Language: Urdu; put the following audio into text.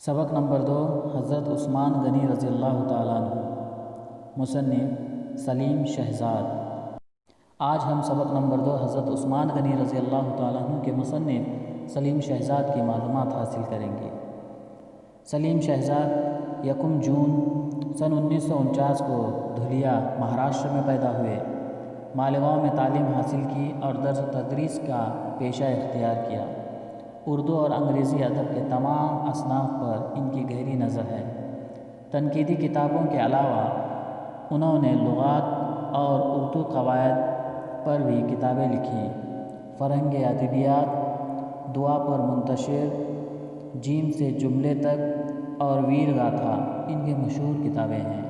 سبق نمبر 2 حضرت عثمان غنی رضی اللہ تعالیٰ عنہ۔ مصنف سلیم شہزاد۔ آج ہم سبق نمبر 2 حضرت عثمان غنی رضی اللہ تعالیٰ عنہ کے مصنف سلیم شہزاد کی معلومات حاصل کریں گے۔ سلیم شہزاد 1 جون سن 1949 کو دھولیا مہاراشٹر میں پیدا ہوئے۔ مالیگاؤں میں تعلیم حاصل کی اور درس و تدریس کا پیشہ اختیار کیا۔ اردو اور انگریزی ادب کے تمام اصناف پر ان کی گہری نظر ہے۔ تنقیدی کتابوں کے علاوہ انہوں نے لغات اور اردو قواعد پر بھی کتابیں لکھیں۔ فرہنگ ادبیات، دعا پر منتشر، جیم سے جملے تک اور ویر گاتھا ان کی مشہور کتابیں ہیں۔